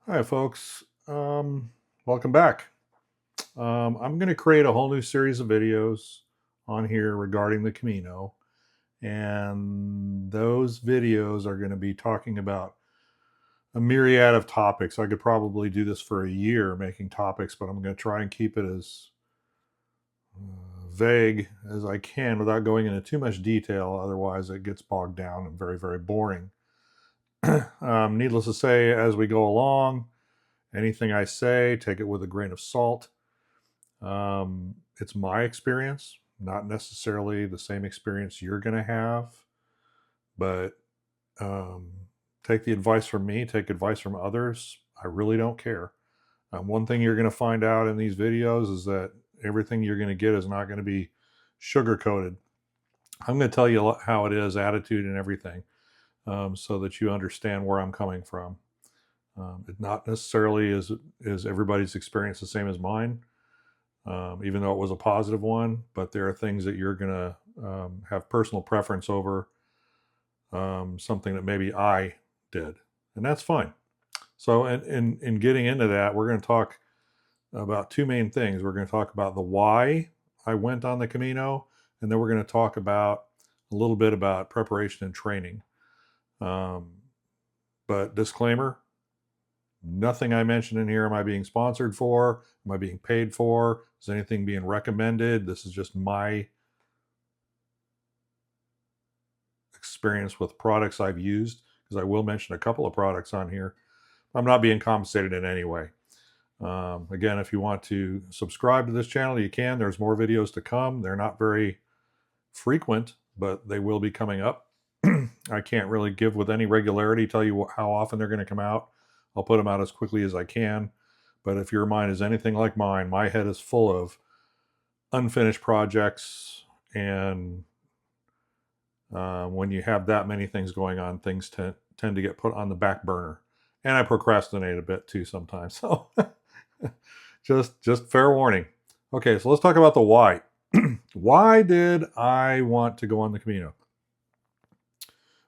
Hi, folks. Welcome back. I'm going to create a whole new series of videos on here regarding the Camino. And those videos are going to be talking about a myriad of topics. I could probably do this for a year making topics, but I'm going to try and keep it as vague as I can without going into too much detail. Otherwise, it gets bogged down and very, very boring. Needless to say, as we go along, anything I say, take it with a grain of salt. It's my experience, not necessarily the same experience you're going to have, but um, take the advice from me, take advice from others. I really don't care. One thing you're going to find out in these videos is that everything you're going to get is not going to be sugar coated. I'm going to tell you how it is, attitude, and everything, so that you understand where I'm coming from. It not necessarily is everybody's experience the same as mine, even though it was a positive one. But there are things that you're going to have personal preference over, something that maybe I did, and that's fine. So, in getting into that, we're going to talk about two main things. We're going to talk about the why I went on the Camino, and then we're going to talk about a little bit about preparation and training. Um, but disclaimer, nothing I mention in here am I being sponsored for? Am I being paid for? Is anything being recommended? This is just my experience with products I've used, because I will mention a couple of products on here. I'm not being compensated in any way. Again, if you want to subscribe to this channel, you can. There's more videos to come. They're not very frequent, but they will be coming up. I can't really give with any regularity, tell you how often they're going to come out. I'll put them out as quickly as I can. But if your mind is anything like mine, my head is full of unfinished projects. And when you have that many things going on, things tend to get put on the back burner. And I procrastinate a bit too sometimes. So just fair warning. Okay, so let's talk about the why. Why did I want to go on the Camino?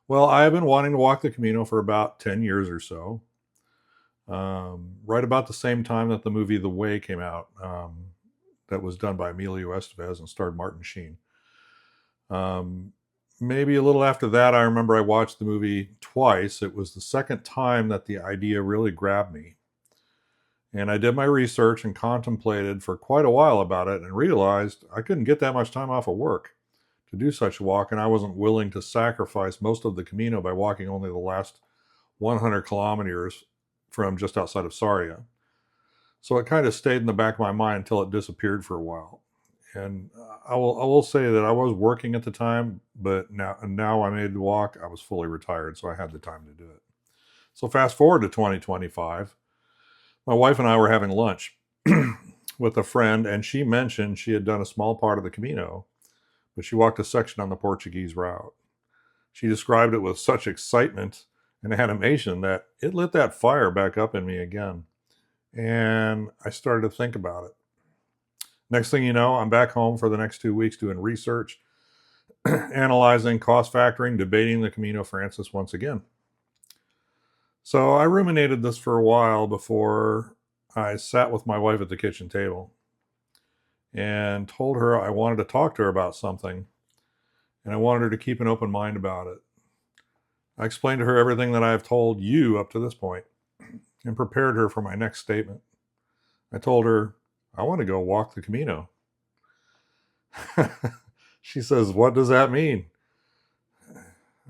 Well, I have been wanting to walk the Camino for about 10 years or so. Right about the same time that the movie The Way came out, that was done by Emilio Estevez and starred Martin Sheen. Maybe a little after that, I remember I watched the movie twice. It was the second time that the idea really grabbed me. And I did my research and contemplated for quite a while about it and realized I couldn't get that much time off of work to do such a walk, and I wasn't willing to sacrifice most of the Camino by walking only the last 100 kilometers from just outside of Sarria. So it kind of stayed in the back of my mind until it disappeared for a while. And I will say that I was working at the time, but now I made the walk. I was fully retired, so I had the time to do it. So fast forward to 2025, my wife and I were having lunch with a friend, and she mentioned she had done a small part of the Camino, but she walked a section on the Portuguese route. She described it with such excitement and animation that it lit that fire back up in me again. And I started to think about it. Next thing you know, I'm back home for the next 2 weeks doing research, analyzing, cost factoring, debating the Camino Frances once again. So I ruminated this for a while before I sat with my wife at the kitchen table and told her I wanted to talk to her about something, and I wanted her to keep an open mind about it. I explained to her everything that I have told you up to this point and prepared her for my next statement. I told her, I want to go walk the Camino. She says, what does that mean?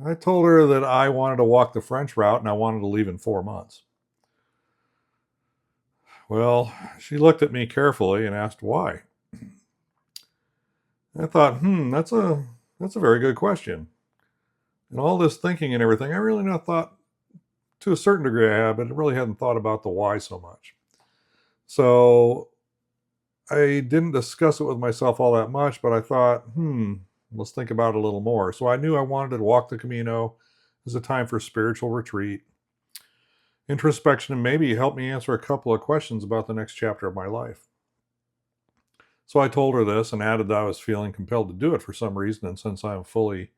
I told her that I wanted to walk the French route and I wanted to leave in 4 months. Well, she looked at me carefully and asked why. I thought, that's a very good question. And all this thinking and everything, I really not thought, to a certain degree I have, but I really hadn't thought about the why so much. So I didn't discuss it with myself all that much, but I thought, let's think about it a little more. So I knew I wanted to walk the Camino as a time for spiritual retreat, introspection, and maybe help me answer a couple of questions about the next chapter of my life. So I told her this and added that I was feeling compelled to do it for some reason, and since I'm fully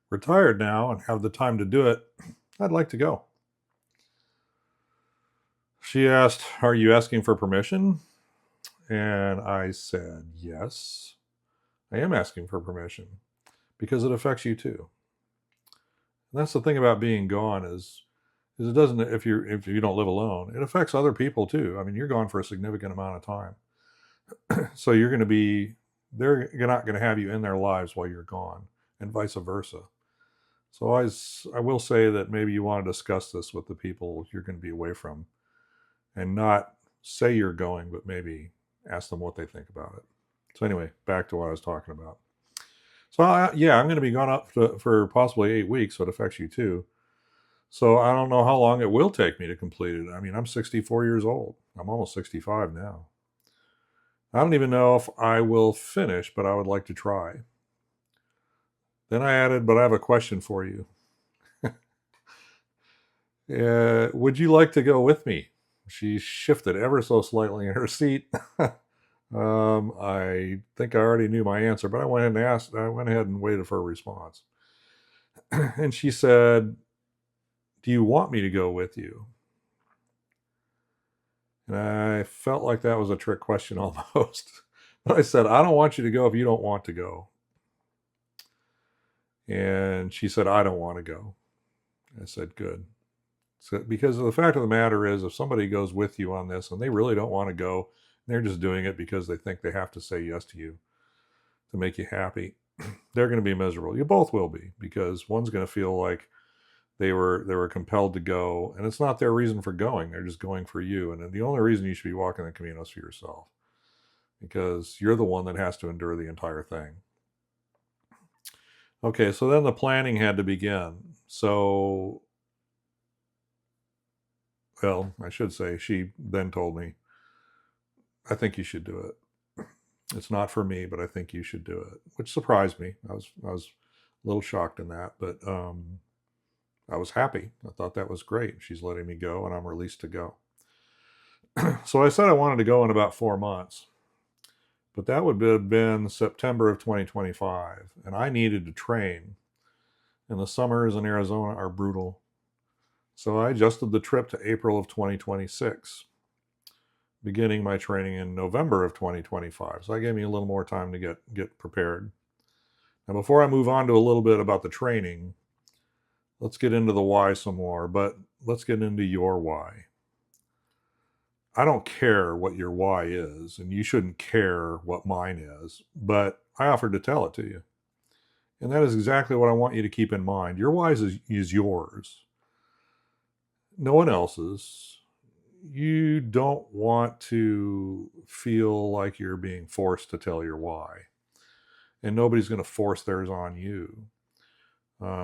retired now and have the time to do it, I'd like to go. She asked, "Are you asking for permission?" And I said, "Yes, I am asking for permission because it affects you too." And that's the thing about being gone is it doesn't, if you don't live alone, it affects other people too. I mean, you're gone for a significant amount of time. So you're going to be, they're not going to have you in their lives while you're gone, and vice versa. So I will say that maybe you want to discuss this with the people you're going to be away from, and not say you're going, but maybe ask them what they think about it. So anyway, back to what I was talking about. So yeah, I'm going to be gone up for possibly 8 weeks, so it affects you too. So I don't know how long it will take me to complete it. I mean, I'm 64 years old. I'm almost 65 now. I don't even know if I will finish, but I would like to try. Then I added, but I have a question for you. Would you like to go with me? She shifted ever so slightly in her seat. I think I already knew my answer, but I went ahead and asked. I went ahead and waited for a response. And she said, "Do you want me to go with you?" And I felt like that was a trick question almost. But I said, "I don't want you to go if you don't want to go." And she said, "I don't want to go." I said, "Good." So, because the fact of the matter is, if somebody goes with you on this and they really don't want to go, they're just doing it because they think they have to say yes to you to make you happy, they're going to be miserable. You both will be, because one's going to feel like they were compelled to go, and it's not their reason for going. They're just going for you. And the only reason you should be walking the Camino is for yourself, because you're the one that has to endure the entire thing. Okay, so then the planning had to begin. So, well, I should say, she then told me, "I think you should do it. It's not for me, but I think you should do it," which surprised me. I was a little shocked in that, but I was happy. I thought that was great. She's letting me go, and I'm released to go. So I said I wanted to go in about 4 months, but that would have been September of 2025, and I needed to train. And the summers in Arizona are brutal. So I adjusted the trip to April of 2026, beginning my training in November of 2025. So that gave me a little more time to get prepared. Now, before I move on to a little bit about the training, let's get into the why some more, but let's get into your why. I don't care what your why is, and you shouldn't care what mine is, but I offered to tell it to you. And that is exactly what I want you to keep in mind. Your why is yours, no one else's. You don't want to feel like you're being forced to tell your why, and nobody's going to force theirs on you.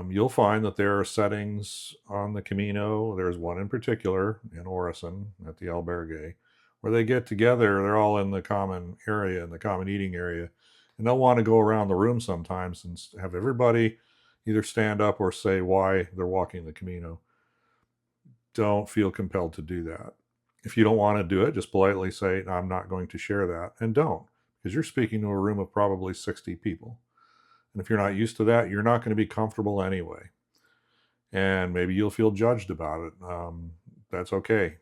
You'll find that there are settings on the Camino. There's one in particular in Orison at the albergue where they get together. They're all in the common area, in the common eating area, and they'll want to go around the room sometimes and have everybody either stand up or say why they're walking the Camino. Don't feel compelled to do that. If you don't want to do it, just politely say, "I'm not going to share that," and don't, because you're speaking to a room of probably 60 people. And if you're not used to that, you're not going to be comfortable anyway. And maybe you'll feel judged about it. That's okay.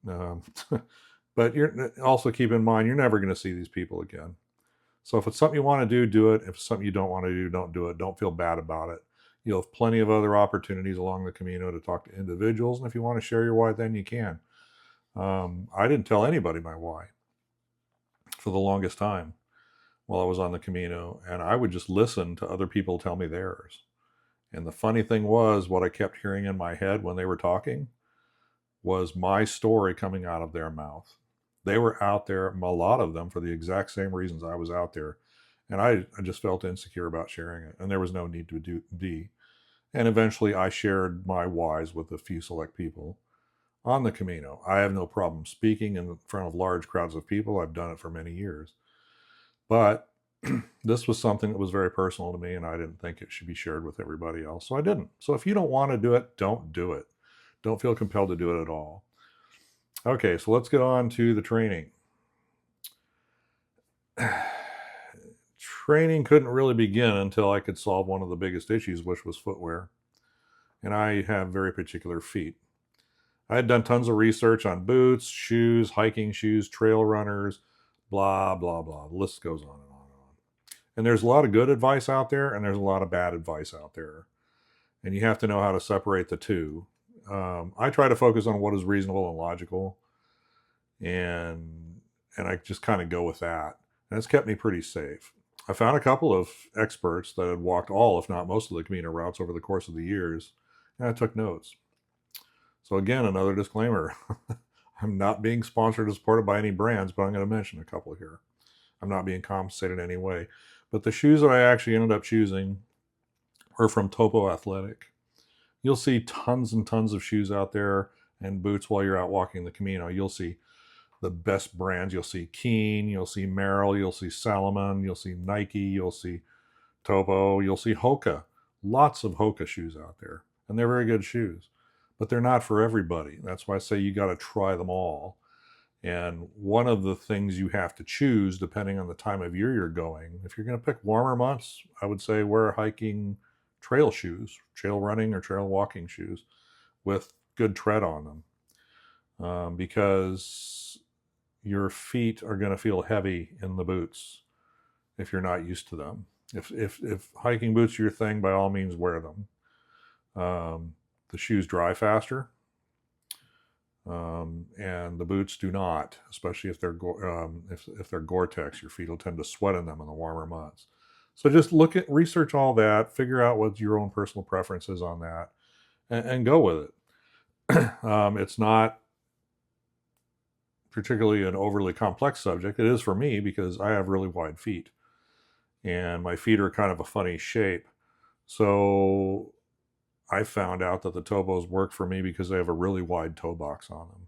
Um, but you're also, keep in mind, you're never going to see these people again. So if it's something you want to do it. If it's something you don't want to do, don't do it. Don't feel bad about it. You'll have plenty of other opportunities along the Camino to talk to individuals. And if you want to share your why, then you can. I didn't tell anybody my why for the longest time while I was on the Camino, and I would just listen to other people tell me theirs. And the funny thing was, what I kept hearing in my head when they were talking was my story coming out of their mouth. They were out there, a lot of them, for the exact same reasons I was out there. And I just felt insecure about sharing it, and there was no need to be. And eventually I shared my whys with a few select people on the Camino. I have no problem speaking in front of large crowds of people. I've done it for many years. But this was something that was very personal to me, and I didn't think it should be shared with everybody else. So I didn't. So if you don't want to do it, don't do it. Don't feel compelled to do it at all. Okay, so let's get on to the training. Training couldn't really begin until I could solve one of the biggest issues, which was footwear. And I have very particular feet. I had done tons of research on boots, shoes, hiking shoes, trail runners, blah, blah, blah. The list goes on and on and on. And there's a lot of good advice out there, and there's a lot of bad advice out there. And you have to know how to separate the two. I try to focus on what is reasonable and logical, and I just kind of go with that. And it's kept me pretty safe. I found a couple of experts that had walked all, if not most, of the Camino routes over the course of the years, and I took notes. So again, another disclaimer. I'm not being sponsored or supported by any brands, but I'm going to mention a couple here. I'm not being compensated in any way. But the shoes that I actually ended up choosing were from Topo Athletic. You'll see tons and tons of shoes out there and boots while you're out walking the Camino. You'll see the best brands. You'll see Keen, you'll see Merrell, you'll see Salomon, you'll see Nike, you'll see Topo, you'll see Hoka. Lots of Hoka shoes out there, and they're very good shoes, but they're not for everybody. That's why I say you got to try them all. And one of the things you have to choose, depending on the time of year you're going, if you're going to pick warmer months, I would say wear hiking trail shoes, trail running or trail walking shoes with good tread on them, because your feet are going to feel heavy in the boots if you're not used to them. If hiking boots are your thing, by all means wear them. The shoes dry faster, and the boots do not, especially if they're if they're Gore-Tex. Your feet will tend to sweat in them in the warmer months. So just research all that, figure out what your own personal preference is on that, and go with it. It's not particularly an overly complex subject. It is for me because I have really wide feet, and my feet are kind of a funny shape. So I found out that the Topos work for me because they have a really wide toe box on them.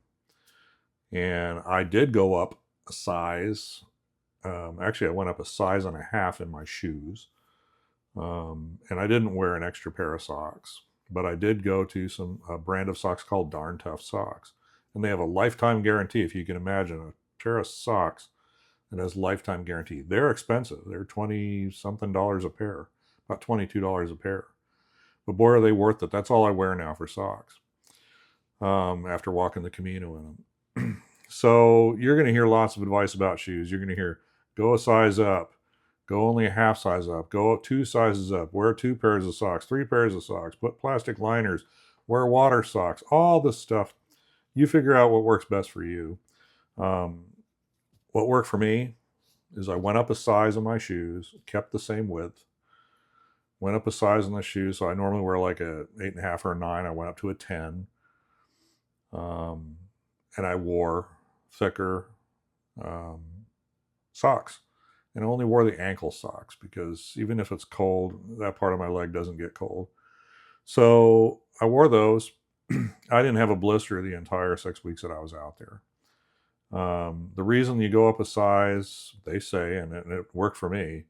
And I did go up a size. Actually, I went up a size and a half in my shoes. And I didn't wear an extra pair of socks, but I did go to a brand of socks called Darn Tough Socks. And they have a lifetime guarantee. If you can imagine a pair of socks that has lifetime guarantee. They're expensive. They're $20-something a pair, about $22 a pair. But boy, are they worth it. That's all I wear now for socks, after walking the Camino in them. So you're going to hear lots of advice about shoes. You're going to hear, go a size up, go only a half size up, go up 2 sizes up, wear 2 pairs of socks, 3 pairs of socks, put plastic liners, wear water socks, all this stuff. You figure out what works best for you. What worked for me is I went up a size in my shoes, kept the same width, went up a size in the shoes. So I normally wear like a 8.5 or a 9. I went up to a 10. And I wore thicker socks. And I only wore the ankle socks because even if it's cold, that part of my leg doesn't get cold. So I wore those. I didn't have a blister the entire 6 weeks that I was out there. The reason you go up a size, they say, and it worked for me,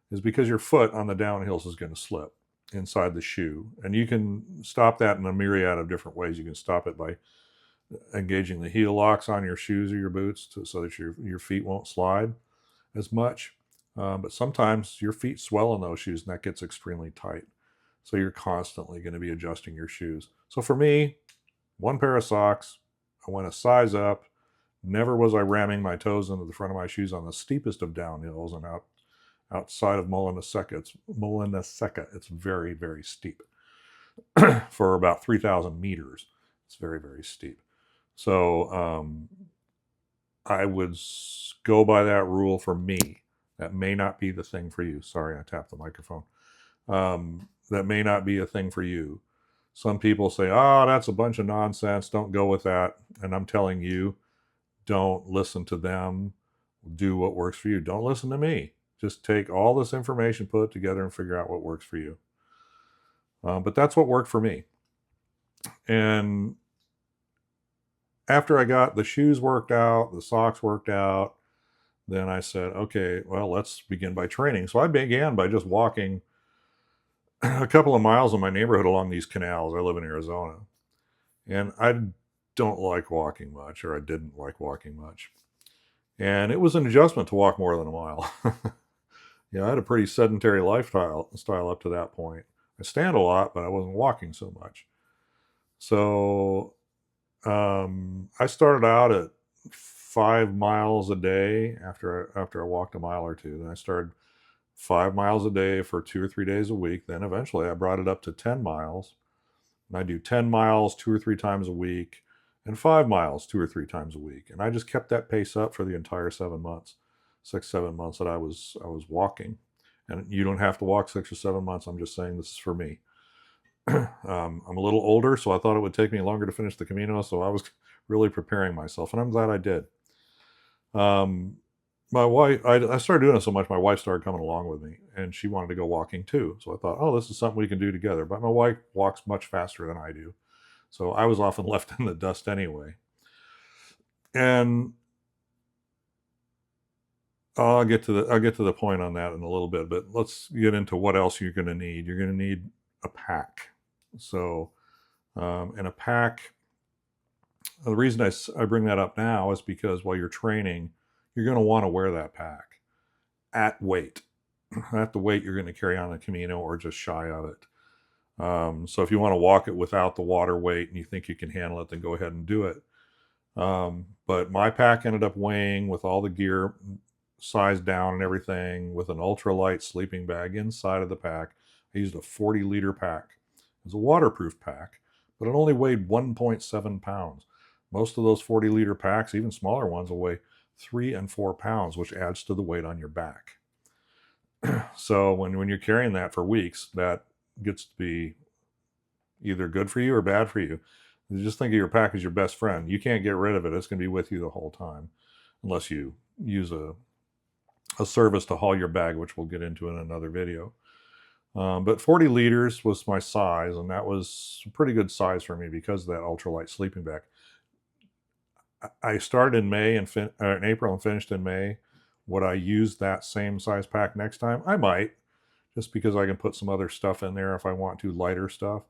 is because your foot on the downhills is going to slip inside the shoe. And you can stop that in a myriad of different ways. You can stop it by engaging the heel locks on your shoes or your boots so that your feet won't slide as much. But sometimes your feet swell in those shoes and that gets extremely tight. So you're constantly going to be adjusting your shoes. So for me, 1 pair of socks, I went a size up. Never was I ramming my toes into the front of my shoes on the steepest of downhills and outside of Molina Seca. It's very, very steep. For about 3,000 meters. It's very, very steep. So I would go by that rule for me. That may not be the thing for you. Sorry, I tapped the microphone. That may not be a thing for you. Some people say, oh, that's a bunch of nonsense. Don't go with that. And I'm telling you, don't listen to them. Do what works for you. Don't listen to me. Just take all this information, put it together, and figure out what works for you. But that's what worked for me. And after I got the shoes worked out, the socks worked out, then I said, okay, well, let's begin by training. So I began by just walking a couple of miles in my neighborhood along these canals. I live in Arizona. And I don't like walking much, or I didn't like walking much. And it was an adjustment to walk more than a mile. I had a pretty sedentary lifestyle up to that point. I stand a lot, but I wasn't walking so much. So I started out at 5 miles a day after I walked a mile or two. Then I started 5 miles a day for 2 or 3 days a week. Then eventually I brought it up to 10 miles. And I do 10 miles 2 or 3 times a week and 5 miles 2 or 3 times a week. And I just kept that pace up for the entire 7 months, 6, 7 months that I was walking. And you don't have to walk 6 or 7 months. I'm just saying this is for me. I'm a little older, so I thought it would take me longer to finish the Camino. So I was really preparing myself, and I'm glad I did. Um, my wife, I started doing it so much, my wife started coming along with me, and she wanted to go walking too. So I thought, oh, this is something we can do together. But my wife walks much faster than I do, so I was often left in the dust anyway. And I'll get to the point on that in a little bit. But let's get into what else you're going to need. You're going to need a pack. So, in a pack, the reason I bring that up now is because while you're training, you're going to want to wear that pack at weight, at the weight you're going to carry on the Camino or just shy of it. So if you want to walk it without the water weight and you think you can handle it, then go ahead and do it. But my pack ended up weighing, with all the gear sized down and everything, with an ultralight sleeping bag inside of the pack. I used a 40-liter pack. It was a waterproof pack, but it only weighed 1.7 pounds. Most of those 40-liter packs, even smaller ones, will weigh 3 and 4 pounds, which adds to the weight on your back. So when you're carrying that for weeks, that gets to be either good for you or bad for you. You just think of your pack as your best friend. You can't get rid of it. It's going to be with you the whole time, unless you use a service to haul your bag, which we'll get into in another video. But 40 liters was my size, and that was a pretty good size for me because of that ultralight sleeping bag. I started in in April and finished in May. Would I use that same size pack next time? I might, just because I can put some other stuff in there if I want to, lighter stuff.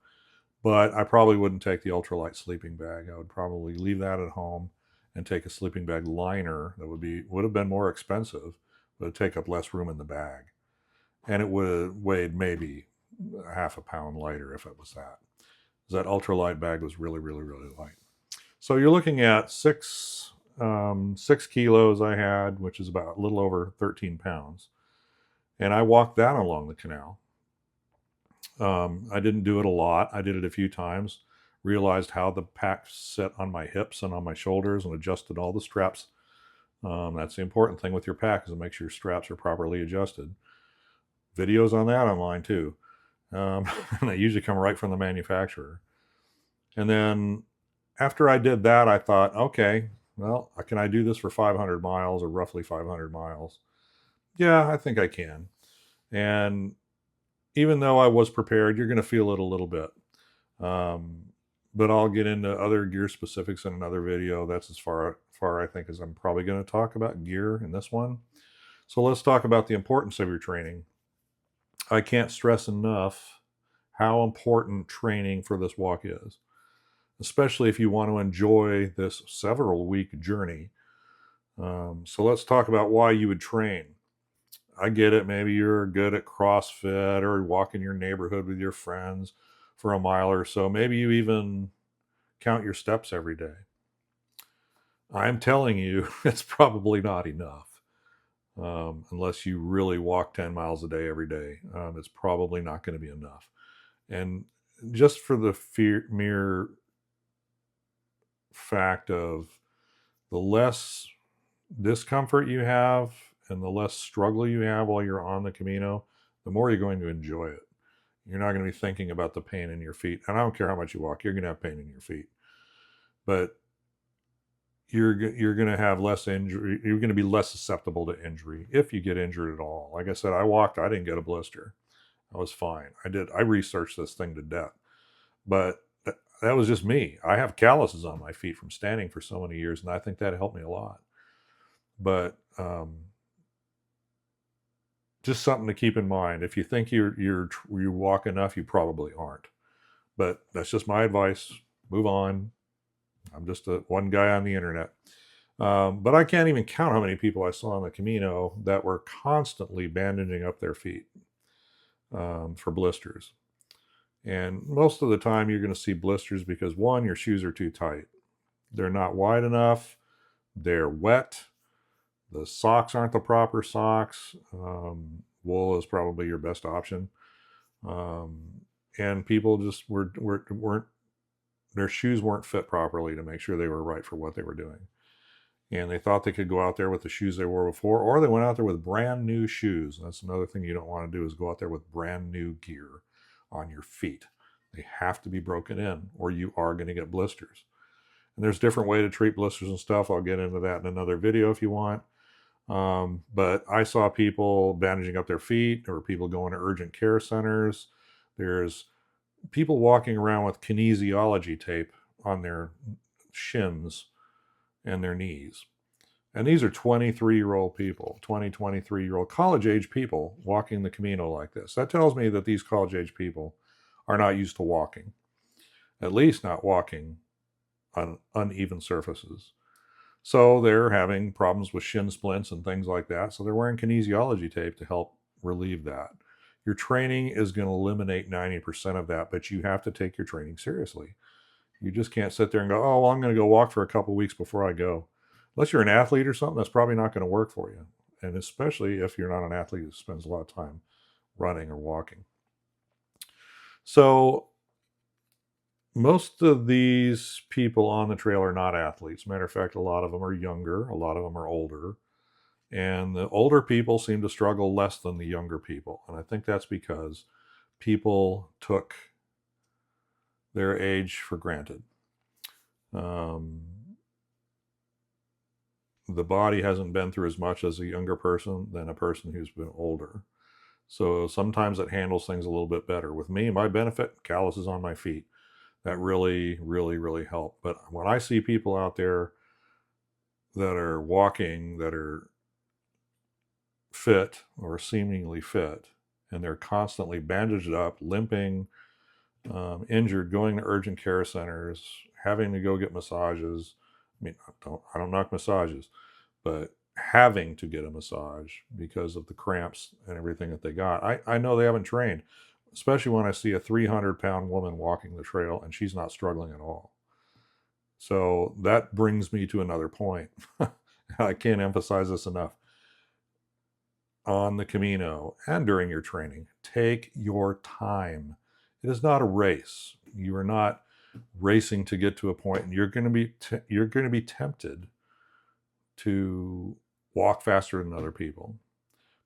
But I probably wouldn't take the ultralight sleeping bag. I would probably leave that at home and take a sleeping bag liner that would have been more expensive, but it'd take up less room in the bag. And it would have weighed maybe a half a pound lighter if it was that. That ultralight bag was really, really, really light. So you're looking at 6 kilos I had, which is about a little over 13 pounds. And I walked that along the canal. I didn't do it a lot. I did it a few times, realized how the pack set on my hips and on my shoulders, and adjusted all the straps. That's the important thing with your pack, is to make sure your straps are properly adjusted. Videos on that online too. And they usually come right from the manufacturer. And then after I did that, I thought, okay, well, can I do this for 500 miles or roughly 500 miles? Yeah, I think I can. And even though I was prepared, you're going to feel it a little bit. But I'll get into other gear specifics in another video. That's as far I think as I'm probably going to talk about gear in this one. So let's talk about the importance of your training. I can't stress enough how important training for this walk is, especially if you want to enjoy this several-week journey. So let's talk about why you would train. I get it. Maybe you're good at CrossFit or walk in your neighborhood with your friends for a mile or so. Maybe you even count your steps every day. I'm telling you, it's probably not enough. Unless you really walk 10 miles a day every day. It's probably not going to be enough. And just for the mere fact of the less discomfort you have and the less struggle you have while you're on the Camino, the more you're going to enjoy it. You're not going to be thinking about the pain in your feet. And I don't care how much you walk, you're going to have pain in your feet. But you're going to have less injury. You're going to be less susceptible to injury if you get injured at all. Like I said, I walked, I didn't get a blister. I was fine. I researched this thing to death. But that was just me. I have calluses on my feet from standing for so many years, and I think that helped me a lot. But just something to keep in mind. If you think you walk enough, you probably aren't. But that's just my advice. Move on. I'm just one guy on the internet. But I can't even count how many people I saw on the Camino that were constantly bandaging up their feet for blisters. And most of the time you're going to see blisters because, one, your shoes are too tight. They're not wide enough. They're wet. The socks aren't the proper socks. Wool is probably your best option. Um, and people just weren't their shoes weren't fit properly to make sure they were right for what they were doing. And they thought they could go out there with the shoes they wore before, or they went out there with brand new shoes. That's another thing you don't want to do, is go out there with brand new gear on your feet. They have to be broken in, or you are going to get blisters. And there's different way to treat blisters and stuff. I'll get into that in another video if you want. But I saw people bandaging up their feet, or people going to urgent care centers. There's people walking around with kinesiology tape on their shins and their knees. And these are 23-year-old people, 23-year-old college-age people walking the Camino like this. That tells me that these college-age people are not used to walking, at least not walking on uneven surfaces. So they're having problems with shin splints and things like that. So they're wearing kinesiology tape to help relieve that. Your training is going to eliminate 90% of that, but you have to take your training seriously. You just can't sit there and go, oh, well, I'm going to go walk for a couple of weeks before I go. Unless you're an athlete or something, that's probably not going to work for you. And especially if you're not an athlete who spends a lot of time running or walking. So most of these people on the trail are not athletes. Matter of fact, a lot of them are younger, a lot of them are older. And the older people seem to struggle less than the younger people. And I think that's because people took their age for granted. The body hasn't been through as much as a younger person than a person who's been older. So sometimes it handles things a little bit better. With me, my benefit, calluses on my feet. That really, really, really helped. But when I see people out there that are walking, that are fit or seemingly fit, and they're constantly bandaged up, limping, injured, going to urgent care centers, having to go get massages. I mean, I don't knock massages, but having to get a massage because of the cramps and everything that they got. I know they haven't trained, especially when I see a 300-pound woman walking the trail and she's not struggling at all. So that brings me to another point. I can't emphasize this enough. On the Camino and during your training, take your time. It is not a race. You are not racing to get to a point, and you're going to be tempted to walk faster than other people,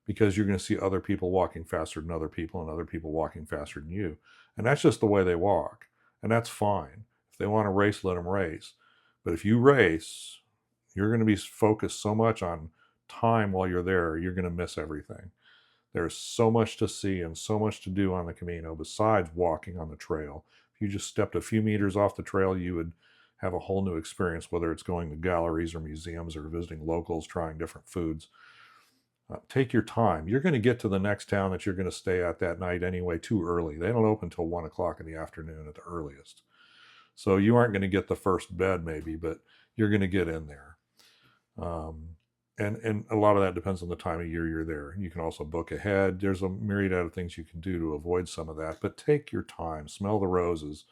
because you're going to see other people walking faster than other people and other people walking faster than you. And that's just the way they walk. And that's fine. If they want to race, let them race. But if you race, you're going to be focused so much on time while you're there, you're going to miss everything. There's so much to see and so much to do on the Camino besides walking on the trail. If you just stepped a few meters off the trail, you would have a whole new experience, whether it's going to galleries or museums or visiting locals, trying different foods. Take your time. You're going to get to the next town that you're going to stay at that night anyway too early. They don't open until 1 o'clock in the afternoon at the earliest. So you aren't going to get the first bed maybe, but you're going to get in there. And a lot of that depends on the time of year you're there. You can also book ahead. There's a myriad of things you can do to avoid some of that, but take your time. Smell the roses.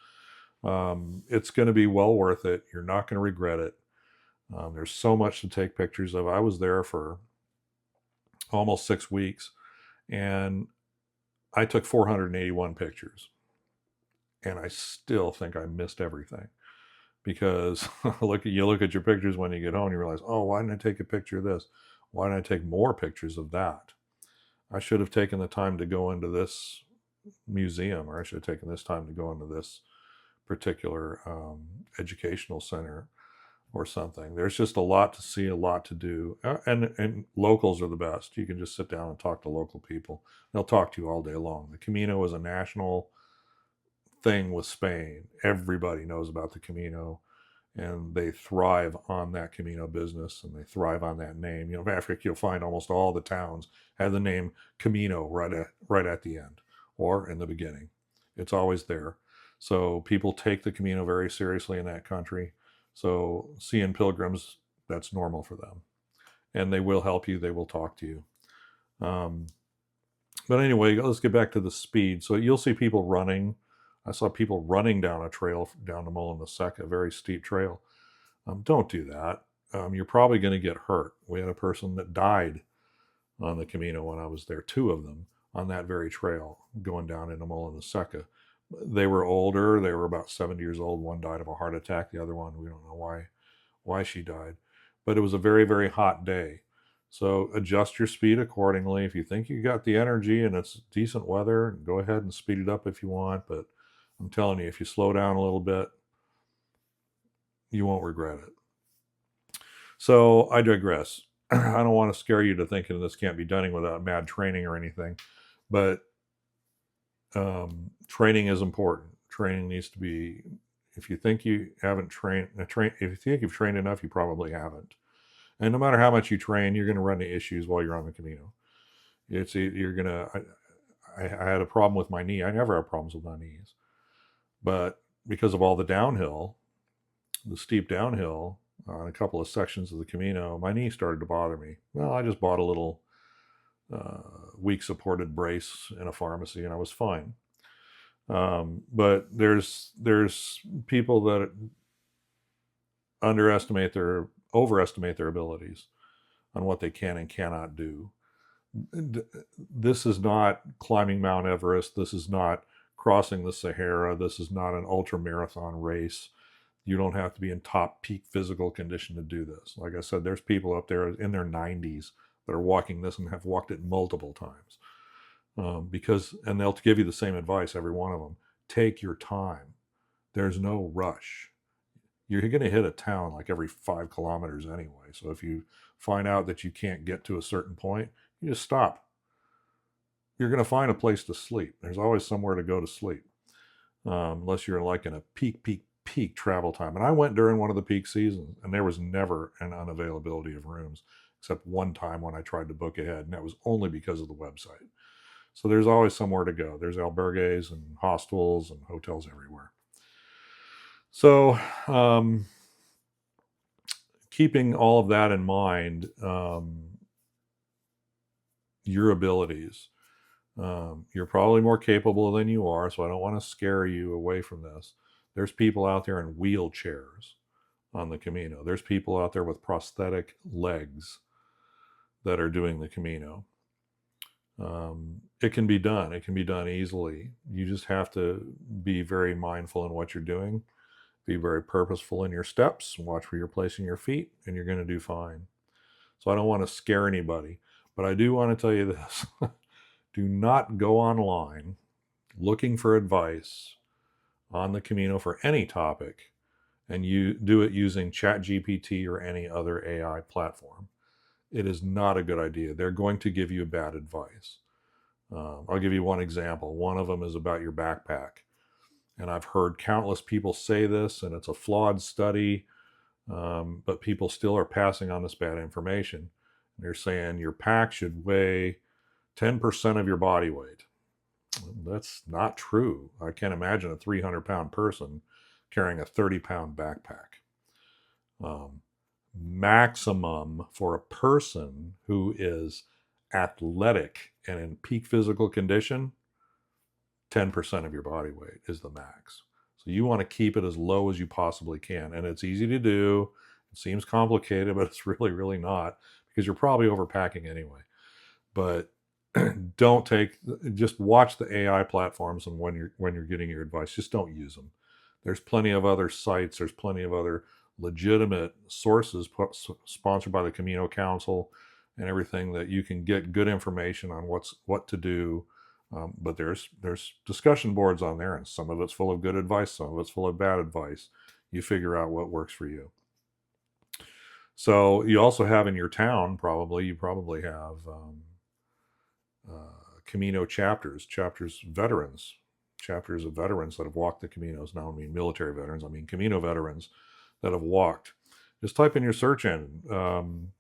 It's going to be well worth it. You're not going to regret it. There's so much to take pictures of. I was there for almost 6 weeks, and I took 481 pictures. And I still think I missed everything. Because you look at your pictures when you get home, you realize, oh, why didn't I take a picture of this? Why didn't I take more pictures of that? I should have taken the time to go into this museum, or I should have taken this time to go into this particular educational center or something. There's just a lot to see, a lot to do. And locals are the best. You can just sit down and talk to local people. They'll talk to you all day long. The Camino is a national thing with Spain. Everybody knows about the Camino, and they thrive on that Camino business, and they thrive on that name. In Africa, you'll find almost all the towns have the name Camino right at the end or in the beginning. It's always there. So people take the Camino very seriously in that country. So seeing pilgrims, that's normal for them, and they will help you. They will talk to you. But anyway, let's get back to the speed. So you'll see people running. I saw people running down a trail down to Molen the Sec, a very steep trail. Don't do that. You're probably going to get hurt. We had a person that died on the Camino when I was there, two of them on that very trail going down into Molina Seca. They were older. They were about 70 years old. One died of a heart attack. The other one, we don't know why she died. But it was a very, very hot day. So adjust your speed accordingly. If you think you got the energy and it's decent weather, go ahead and speed it up if you want. But I'm telling you, if you slow down a little bit, you won't regret it. So I digress. I don't want to scare you to thinking this can't be done without mad training or anything, but training is important. Training needs to be. If you think you haven't if you think you've trained enough, you probably haven't. And no matter how much you train, you're going to run into issues while you're on the Camino. You're gonna. I had a problem with my knee. I never have problems with my knees, but because of all the steep downhill on a couple of sections of the Camino, my knee started to bother me. Well, I just bought a little weak supported brace in a pharmacy, and I was fine. But there's people that overestimate their abilities on what they can and cannot do. This is not climbing Mount Everest. This is not crossing the Sahara. This is not an ultra marathon race. You don't have to be in top peak physical condition to do this. Like I said, there's people up there in their 90s that are walking this and have walked it multiple times. And they'll give you the same advice, every one of them. Take your time. There's no rush. You're going to hit a town like every 5 kilometers anyway. So if you find out that you can't get to a certain point, you just stop. You're going to find a place to sleep. There's always somewhere to go to sleep, unless you're like in a peak travel time. And I went during one of the peak seasons, and there was never an unavailability of rooms, except one time when I tried to book ahead, and that was only because of the website. So there's always somewhere to go. There's albergues and hostels and hotels everywhere. So keeping all of that in mind, your abilities, you're probably more capable than you are, so I don't want to scare you away from this. There's people out there in wheelchairs on the Camino. There's people out there with prosthetic legs that are doing the Camino. It can be done. It can be done easily. You just have to be very mindful in what you're doing. Be very purposeful in your steps. Watch where you're placing your feet, and you're going to do fine. So I don't want to scare anybody, but I do want to tell you this. Do not go online looking for advice on the Camino for any topic, and you do it using ChatGPT or any other AI platform. It is not a good idea. They're going to give you bad advice. I'll give you one example. One of them is about your backpack. And I've heard countless people say this, and it's a flawed study, but people still are passing on this bad information. They're saying your pack should weigh 10% of your body weight. That's not true. I can't imagine a 300-pound person carrying a 30-pound backpack. Maximum for a person who is athletic and in peak physical condition, 10% of your body weight is the max. So you want to keep it as low as you possibly can. And it's easy to do. It seems complicated, but it's really, really not, because you're probably overpacking anyway. But just watch the AI platforms, and when you're getting your advice, just don't use them. There's plenty of other sites. There's plenty of other legitimate sources sponsored by the Camino Council and everything, that you can get good information on what to do. But there's discussion boards on there, and some of it's full of good advice, some of it's full of bad advice. You figure out what works for you. So you also have in your town, you probably have Camino chapters of veterans that have walked the Caminos. Now I mean military veterans, I mean Camino veterans that have walked. Just type in your search engine,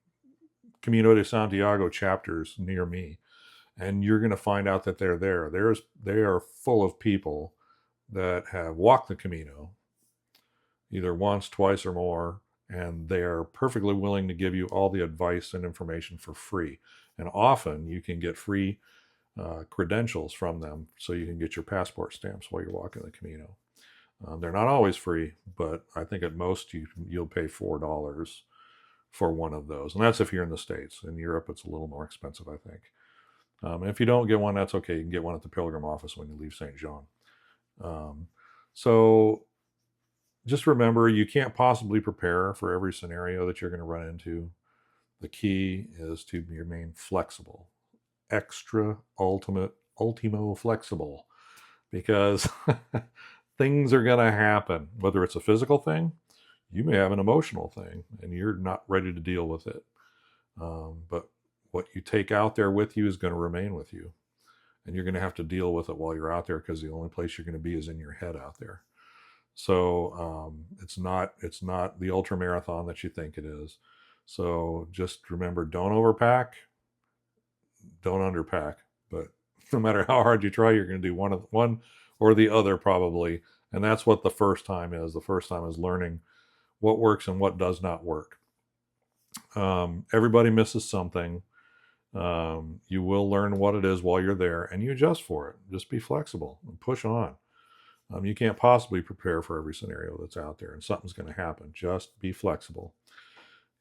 Camino de Santiago chapters near me, and you're going to find out that they're there. They are full of people that have walked the Camino either once, twice, or more, and they are perfectly willing to give you all the advice and information for free. And often you can get free credentials from them, so you can get your passport stamps while you're walking the Camino. They're not always free, but I think at most you'll pay $4 for one of those, and that's if you're in the States. In Europe, it's a little more expensive, I think. And if you don't get one, that's okay. You can get one at the Pilgrim office when you leave St. John. Um, so just remember, you can't possibly prepare for every scenario that you're going to run into. The key is to remain flexible, extra ultimo flexible, because things are going to happen, whether it's a physical thing, you may have an emotional thing and you're not ready to deal with it. But what you take out there with you is going to remain with you. And you're going to have to deal with it while you're out there, because the only place you're going to be is in your head out there. So it's not the ultra marathon that you think it is. So just remember, don't overpack, don't underpack. But no matter how hard you try, you're going to do one or the other probably. And that's what the first time is. The first time is learning what works and what does not work. Everybody misses something. You will learn what it is while you're there, and you adjust for it. Just be flexible and push on. You can't possibly prepare for every scenario that's out there, and something's going to happen. Just be flexible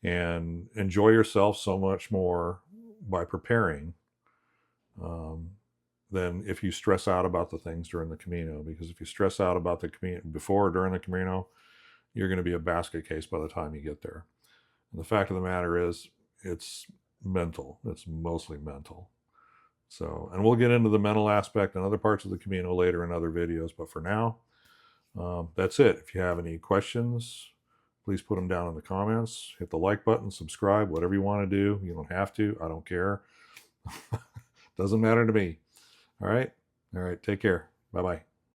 and enjoy yourself so much more by preparing than if you stress out about the things during the Camino. Because if you stress out about the Camino before or during the Camino, you're going to be a basket case by the time you get there. And the fact of the matter is, it's mental. It's mostly mental. So, and we'll get into the mental aspect and other parts of the Camino later in other videos. But for now, that's it. If you have any questions, please put them down in the comments. Hit the like button, subscribe, whatever you want to do. You don't have to. I don't care. Doesn't matter to me. All right. All right. Take care. Bye-bye.